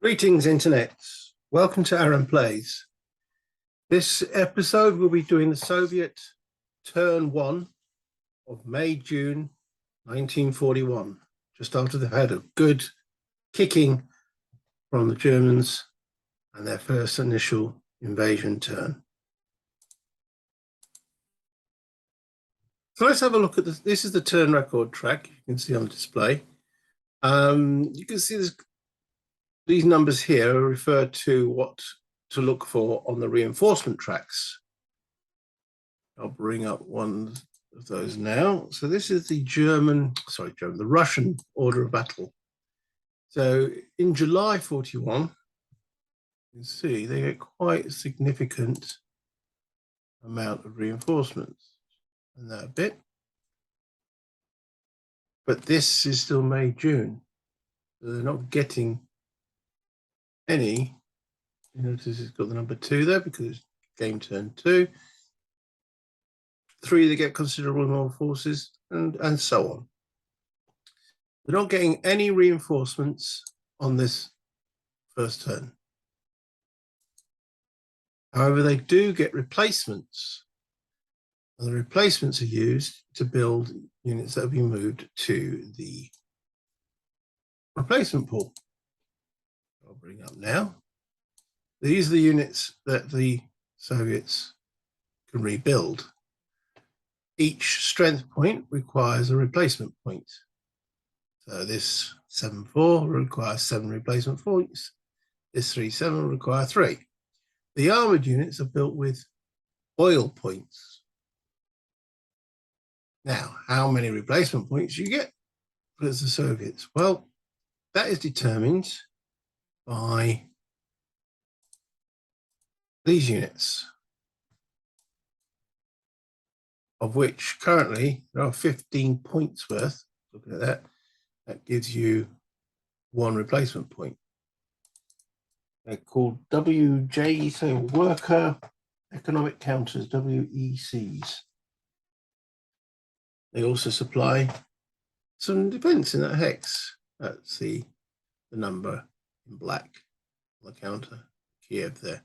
Greetings, Internet. Welcome to Aaron Plays. This episode we'll be doing the Soviet Turn 1 of May-June 1941, just after they've had a good kicking from the Germans and their first initial invasion turn. So let's have a look at this. This is the turn record track you can see on display. You can see these numbers here refer to what to look for on the reinforcement tracks. I'll bring up one of those now. So this is the the Russian order of battle. So in July 41, you can see they get quite a significant amount of reinforcements in that bit. But this is still May, June. So they're not getting any. You notice it's got the number 2 there because it's game turn 2. 3, they get considerable more forces, and so on. They're not getting any reinforcements on this first turn. However, they do get replacements, and the replacements are used to build units that have been moved to the replacement pool. I'll bring up now. These are the units that the Soviets can rebuild. Each strength point requires a replacement point. So this 7-4 requires 7 replacement points. This 3-7 will require 3. The armored units are built with oil points. Now, how many replacement points you get as the Soviets? Well, that is determined by these units, of which currently there are 15 points worth. Looking at that, that gives you 1 replacement point. They're called WJ, so Worker Economic Counters, WECs. They also supply some defense in that hex. That's the number in black on the counter, Kiev there.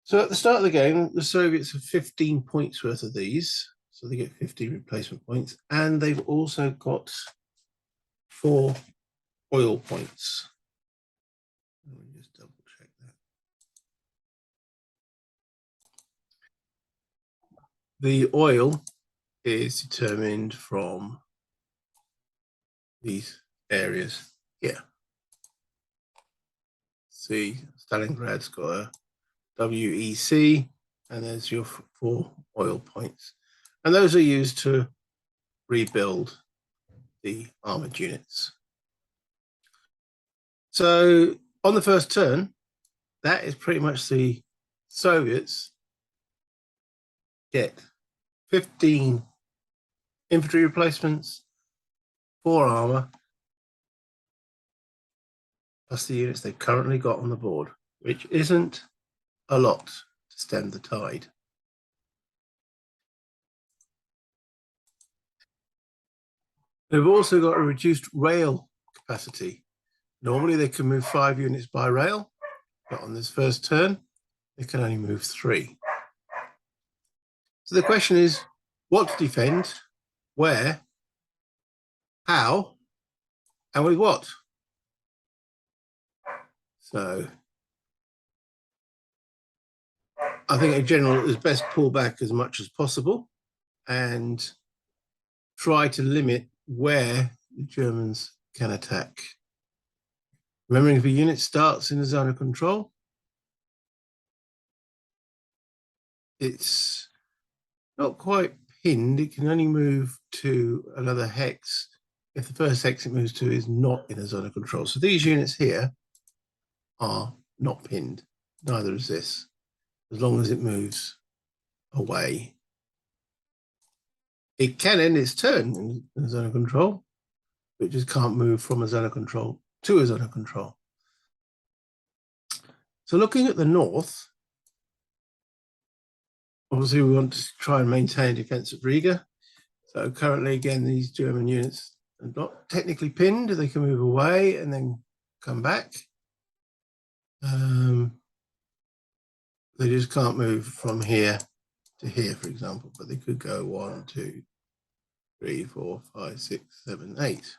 So at the start of the game, the Soviets have 15 points worth of these. So they get 50 replacement points. And they've also got 4 oil points. Let me just double check that. The oil is determined from these areas here. See, Stalingrad's got a WEC, and there's your 4 oil points. And those are used to rebuild the armored units. So on the first turn, that is pretty much the Soviets get 15 infantry replacements, 4 armor, plus the units they've currently got on the board, which isn't a lot to stem the tide. They've also got a reduced rail capacity. Normally they can move 5 units by rail, but on this first turn, they can only move 3. So the question is, what to defend, where, how, and with what? So I think in general, it's best pull back as much as possible and try to limit where the Germans can attack. Remembering if a unit starts in a zone of control, it's not quite pinned. It can only move to another hex if the first hex it moves to is not in a zone of control. So these units here are not pinned, neither is this, as long as it moves away. It can end its turn in a zone of control, but it just can't move from a zone of control to a zone of control. So looking at the north, obviously we want to try and maintain defense of Riga. So currently, again, these German units are not technically pinned. They can move away and then come back. They just can't move from here to here, for example, but they could go 1, 2, 3, 4, 5, 6, 7, 8.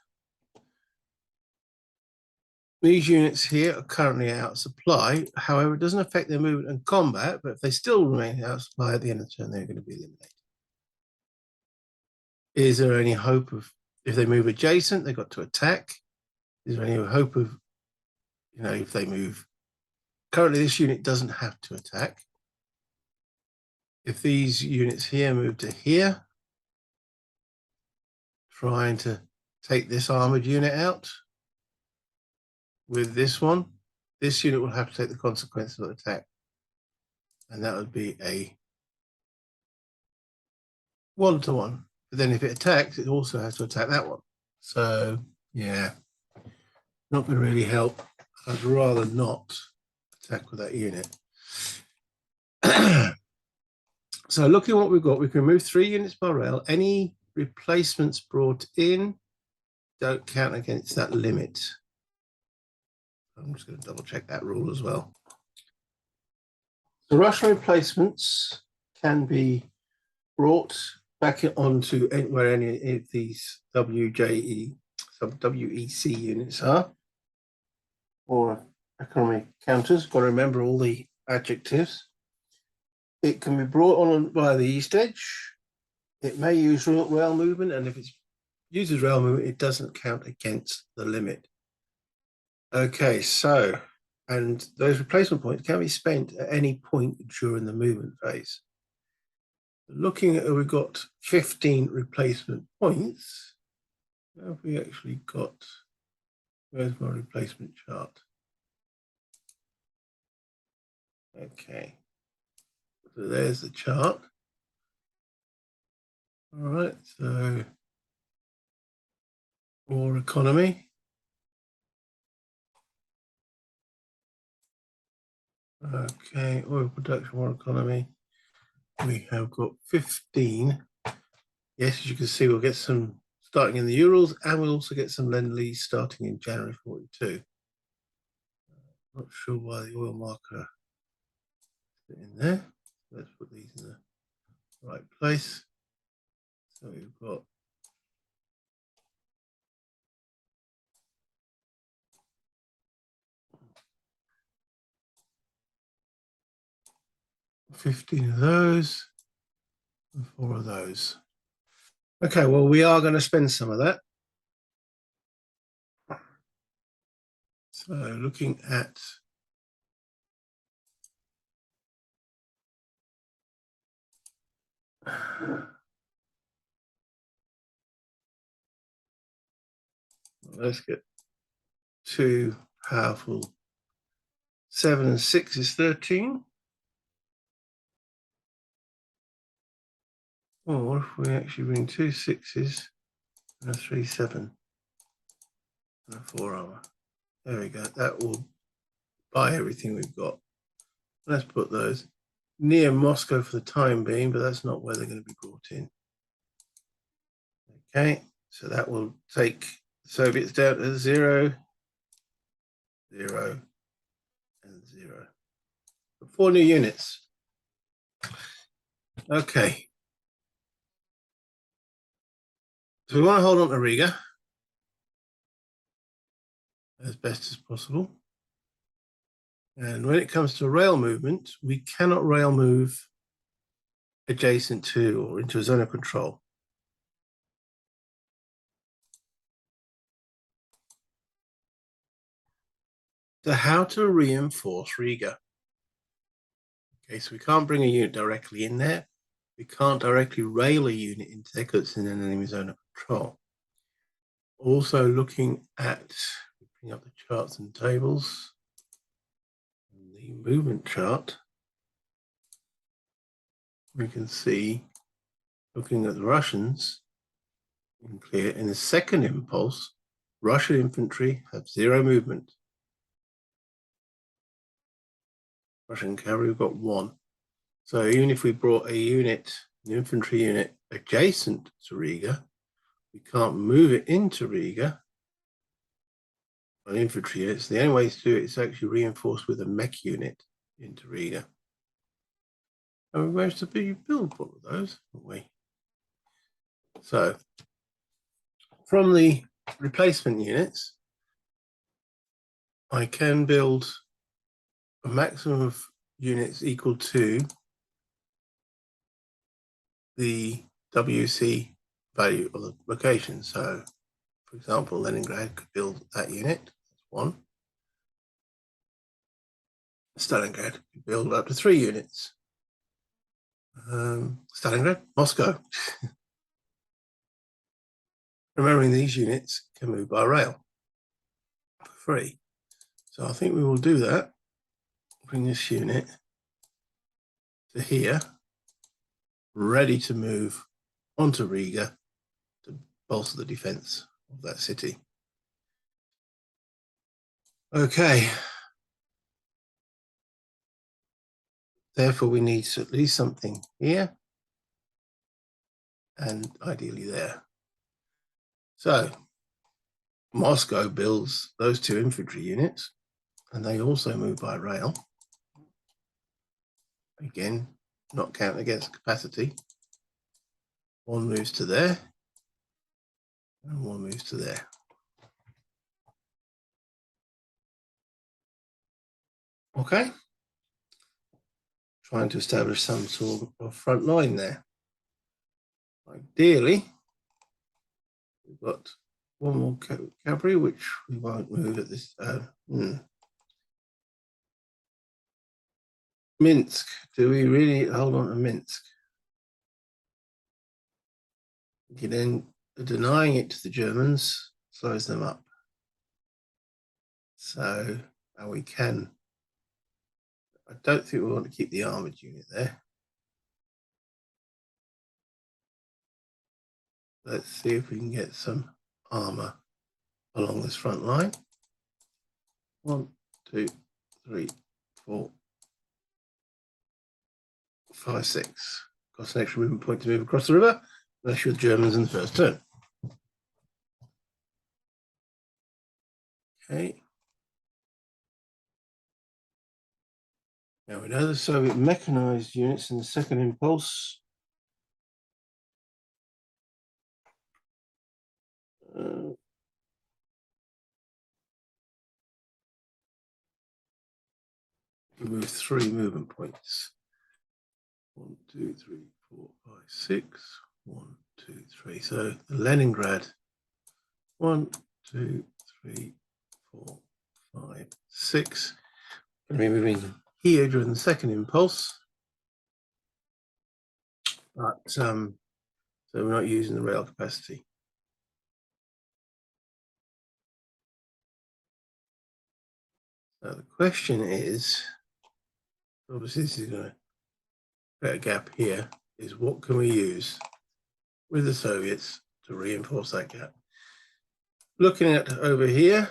These units here are currently out of supply. However, it doesn't affect their movement and combat, but if they still remain out of supply at the end of the turn, they're going to be eliminated. Is there any hope of, if they move adjacent, they've got to attack? Is there any hope of, if they move? Currently, this unit doesn't have to attack. If these units here move to here, trying to take this armored unit out with this one, this unit will have to take the consequences of the attack. And that would be a 1-to-1. But then if it attacks, it also has to attack that one. So, yeah, not going to really help. I'd rather not attack with that unit. So looking at what we've got, we can move 3 units by rail. Any replacements brought in don't count against that limit. I'm just going to double check that rule as well. The Russian replacements can be brought back onto where any of these WEC units are, or economy counters. Got to remember all the adjectives. It can be brought on by the east edge. It may use rail movement, and if it uses rail movement, it doesn't count against the limit. Okay, so, and those replacement points can be spent at any point during the movement phase. Looking at, we've got 15 replacement points. Where have we actually got? Where's my replacement chart? Okay, so there's the chart. All right, so war economy. Okay, oil production, war economy. We have got 15. Yes, as you can see, we'll get some starting in the Urals, and we'll also get some Lend-Lease starting in January 42. Not sure why the oil marker is in there. Let's put these in the right place. So we've got $15 of those and 4 of those. Okay, well, we are going to spend some of that. So looking at let's get 2 powerful. 7 and 6 is 13. Or what if we actually bring 2 6s and a 3 7 and a 4 armor? There we go. That will buy everything we've got. Let's put those near Moscow for the time being, but that's not where they're going to be brought in. Okay, so that will take the Soviets down to 0, 0, and 0. 4 new units. Okay. So we want to hold on to Riga as best as possible. And when it comes to rail movement, we cannot rail move adjacent to or into a zone of control. So how to reinforce Riga? Okay, so we can't bring a unit directly in there. We can't directly rail a unit into there because it's in an enemy zone of control. Also looking at, bring up the charts and tables, the movement chart, we can see, looking at the Russians, in the second impulse, Russian infantry have 0 movement. Russian cavalry, we've got 1. So even if we brought a unit, an infantry unit adjacent to Riga, we can't move it into Riga on infantry units. The only way to do it is actually reinforce with a mech unit into Riga. And we managed to build one of those, haven't we? So from the replacement units, I can build a maximum of units equal to the WC value of the location. So, for example, Leningrad could build that unit. That's one. Stalingrad could build up to 3 units. Stalingrad, Moscow. Remembering these units can move by rail for free. So I think we will do that. Bring this unit to here, ready to move onto Riga to bolster the defense of that city. Okay. Therefore, we need at least something here and ideally there. So Moscow builds those 2 infantry units, and they also move by rail. Again, not counting against capacity. One moves to there, and one moves to there. Okay. Trying to establish some sort of front line there. Ideally, we've got one more cavalry, which we won't move at this. Minsk. Do we really hold on to Minsk? Then denying it to the Germans slows them up. So, and we can. I don't think we want to keep the armored unit there. Let's see if we can get some armor along this front line. 1, 2, 3, 4, 5, 6. Cost an extra movement point to move across the river. Unless you're the Germans in the first turn. Okay. Now we know the Soviet mechanized units in the second impulse. Move 3 movement points. 1, 2, 3, 4, 5, 6. 1, 2, 3. So the Leningrad. 1, 2, 3, 4, 5, 6. Going to be moving here during the second impulse. But so we're not using the rail capacity. So the question is, obviously this is going to create a gap here, is what can we use with the Soviets to reinforce that gap? Looking at over here,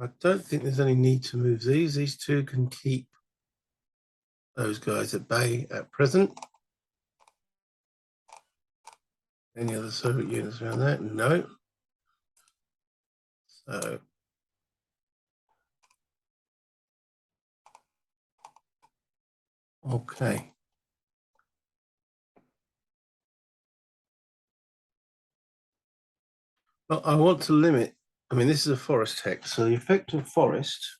I don't think there's any need to move these. These 2 can keep those guys at bay at present. Any other Soviet units around there? No. So okay. Well, I want to limit. I mean, this is a forest text, so the effect of forest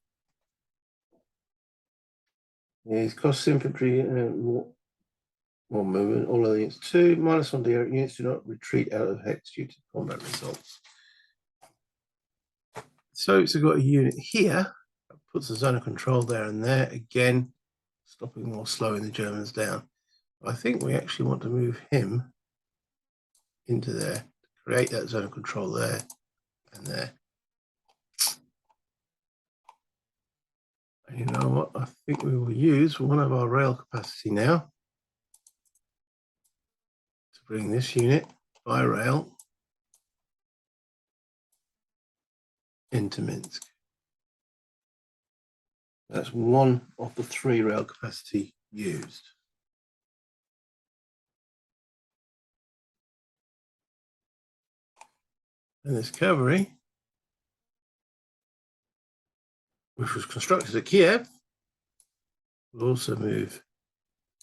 is cost infantry more movement. All other units 2 -1 direct units do not retreat out of hex due to combat results. So it's got a unit here that puts a zone of control there and there again, stopping or slowing the Germans down. I think we actually want to move him into there to create that zone of control there and there. And you know what? I think we will use one of our rail capacity now to bring this unit by rail into Minsk. That's one of the 3 rail capacity used. And this cavalry which was constructed at Kiev, will also move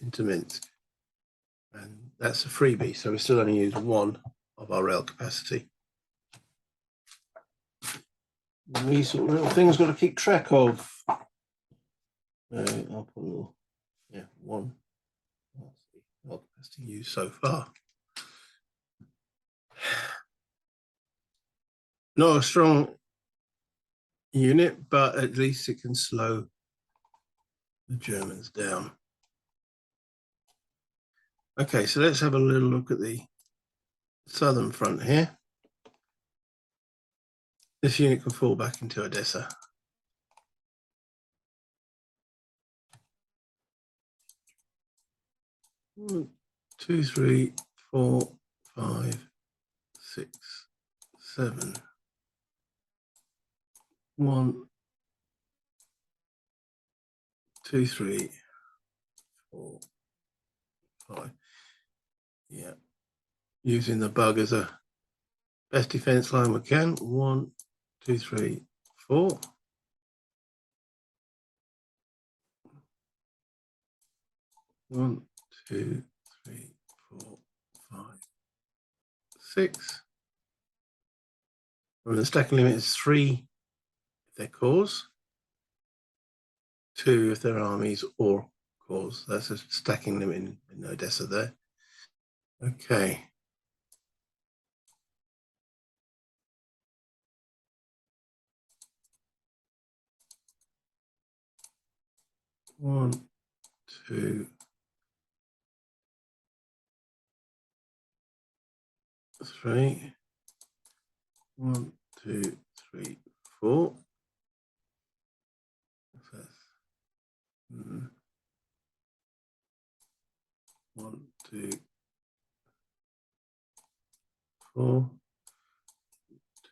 into Minsk. And that's a freebie, so we still only use one of our rail capacity. And these sort of little things got to keep track of. I'll put a little, one. Rail capacity used so far. Not a strong unit, but at least it can slow the Germans down. Okay, so let's have a little look at the southern front here. This unit can fall back into Odessa. One, 2, 3, 4, 5, 6, 7. 1, 2, 3, 4, 5. Yeah, using the bug as a best defense line we can. 1, 2, 3, 4. 1, 2, 3, 4, 5, 6. And the stacking limit is 3 if they're corps, 2 if they're armies or corps. That's a stacking limit in Odessa there. Okay. One, 2, 3. 1, 2, 3, 4. Mm. 1, 2, 4.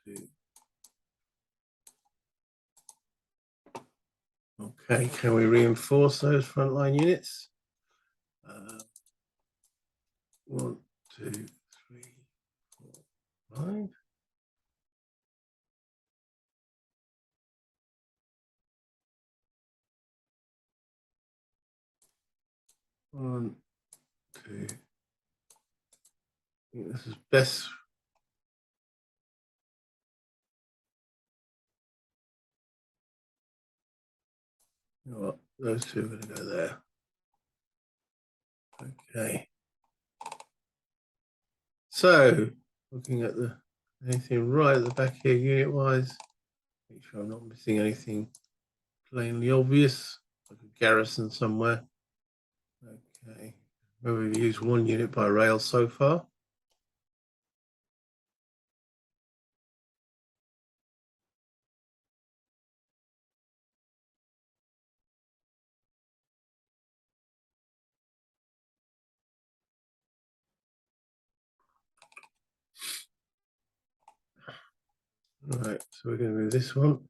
2. Okay, can we reinforce those frontline units? 1, 2, 3, 4, 5. 1, 2. I think this is best. You know what? Those two are going to go there. Okay. So, looking at anything right at the back here, unit-wise, make sure I'm not missing anything plainly obvious, like a garrison somewhere. Okay. Well, we've used 1 unit by rail so far. Right, so we're going to move this one.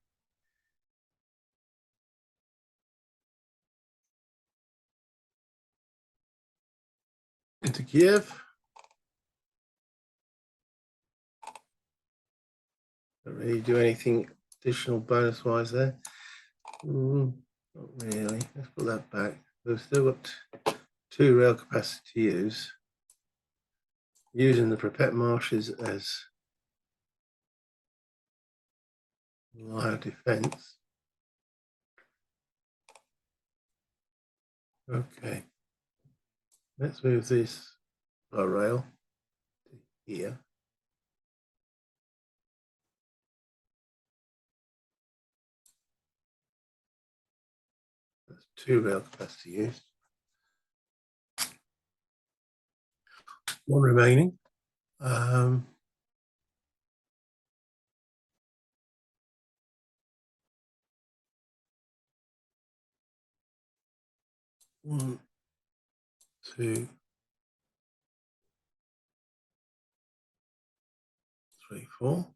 Into Kiev. Don't really do anything additional bonus-wise there. Not really. Let's put that back. We've still got 2 rail capacity to use. Using the Pripet marshes as line of defense. Okay. Let's move this by rail to here. That's 2 rail capacity used. 1 remaining. 1, 2, 3, 4.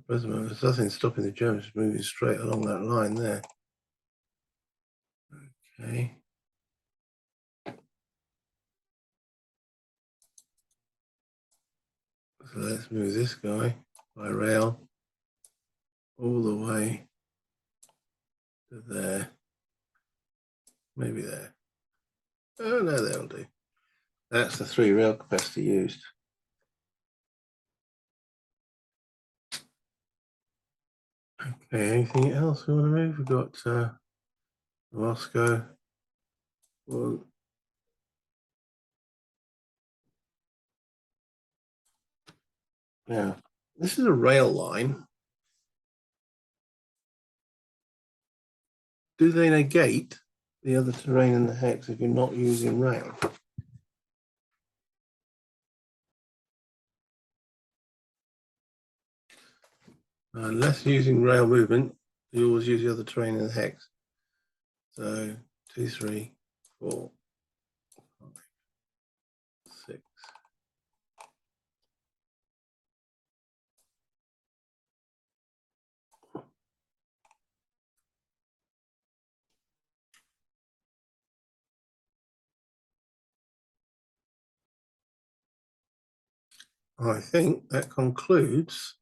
There's nothing stopping the Germans moving straight along that line there. Okay. So let's move this guy by rail all the way to there. Maybe there. Oh no, that'll do. That's the 3 rail capacity used. Okay, anything else we want to move? We've got Moscow. Well, now, this is a rail line. Do they negate the other terrain in the hex if you're not using rail? Unless using rail movement, you always use the other terrain in the hex. So 2, 3, 4, 5, 6. I think that concludes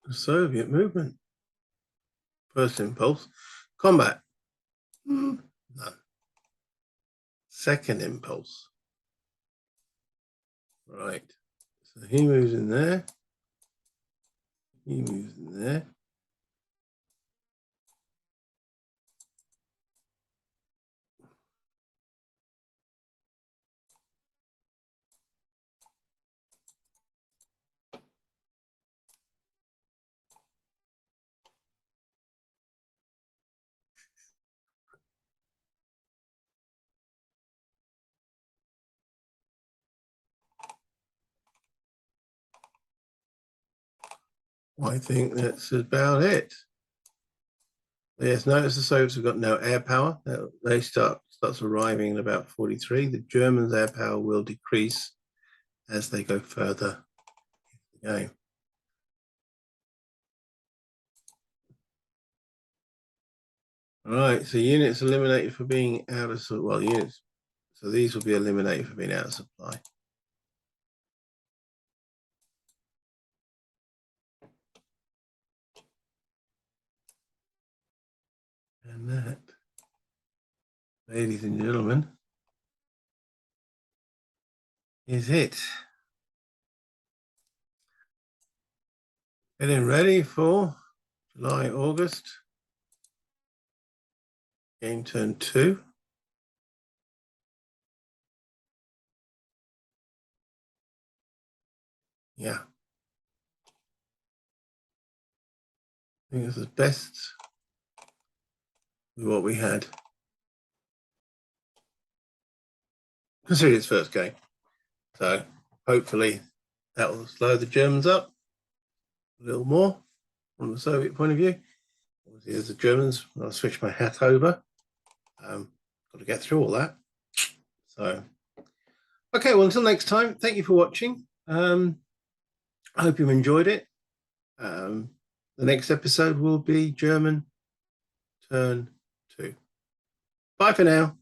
the Soviet movement. First impulse, combat. None. Second impulse. Right. So he moves in there. He moves in there. I think that's about it. Yes, notice the Soviets have got no air power. They starts arriving in about 43. The Germans' air power will decrease as they go further in the game. All right, so units eliminated for being out of units. So these will be eliminated for being out of supply. And that, ladies and gentlemen, is it. Getting ready for July, August. Game turn 2. Yeah. I think this is best with what we had. Considering its first game. So hopefully that will slow the Germans up a little more from the Soviet point of view. Obviously, as the Germans, I'll switch my hat over. Got to get through all that. So, okay, well, until next time, thank you for watching. I hope you've enjoyed it. The next episode will be German turn 2. Bye for now.